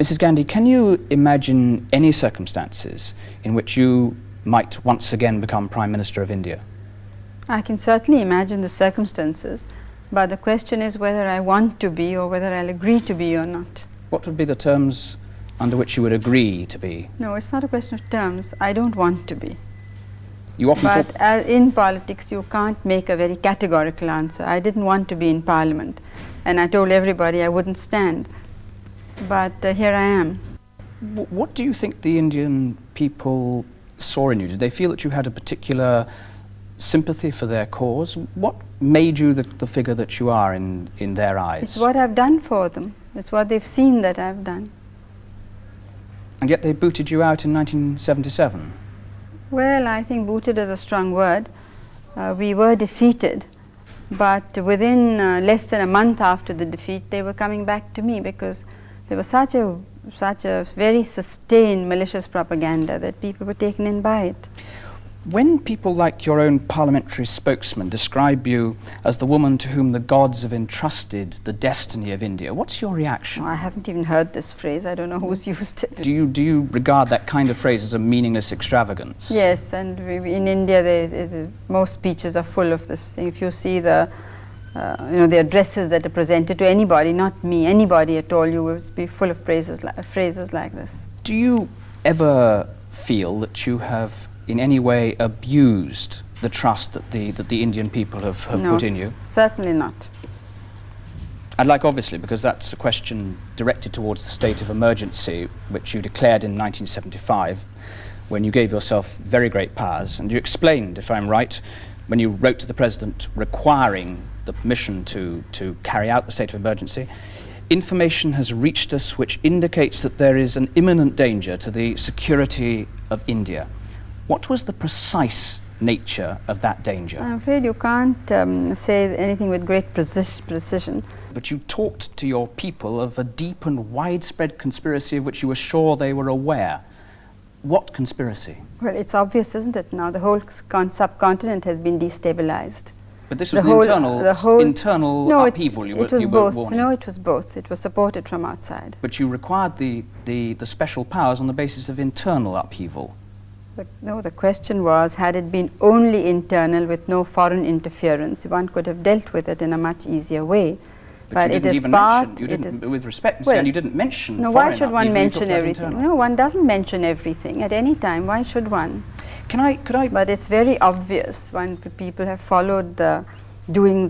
Mrs. Gandhi, can you imagine any circumstances in which you might once again become Prime Minister of India? I can certainly imagine the circumstances, but the question is whether I want to be or whether I'll agree to be or not. What would be the terms under which you would agree to be? No, it's not a question of terms. I don't want to be. You often But talk... in politics, you can't make a very categorical answer. I didn't want to be in Parliament, and I told everybody I wouldn't stand. But here I am. What do you think the Indian people saw in you? Did they feel that you had a particular sympathy for their cause? What made you the figure that you are in their eyes? It's what I've done for them. It's what they've seen that I've done. And yet they booted you out in 1977. Well, I think booted is a strong word. We were defeated, but within less than a month after the defeat, they were coming back to me because there was such a very sustained malicious propaganda that people were taken in by it. When people like your own parliamentary spokesman describe you as the woman to whom the gods have entrusted the destiny of India, what's your reaction? Oh, I haven't even heard this phrase. I don't know who's used it. Do you regard that kind of phrase as a meaningless extravagance? Yes, and in India, most speeches are full of this thing. If you see the addresses that are presented to anybody, not me, anybody at all, you will be full of phrases like this. Do you ever feel that you have in any way abused the trust that the Indian people have put in you? Certainly not. I'd like, obviously, because that's a question directed towards the state of emergency, which you declared in 1975, when you gave yourself very great powers, and you explained, if I'm right, when you wrote to the President requiring the permission to carry out the state of emergency, information has reached us which indicates that there is an imminent danger to the security of India. What was the precise nature of that danger? I'm afraid you can't say anything with great precision. But you talked to your people of a deep and widespread conspiracy of which you were sure they were aware. What conspiracy? Well, it's obvious, isn't it? Now the whole subcontinent has been destabilized. But this was an internal upheaval you were warning. No, it was both. It was supported from outside. But you required the special powers on the basis of internal upheaval. But no, the question was, had it been only internal with no foreign interference, one could have dealt with it in a much easier way. But you didn't even mention, with respect, well, you didn't mention foreign upheaval. No, why should one mention everything? No, one doesn't mention everything at any time. Why should one? Could I? But it's very obvious when people have followed the doings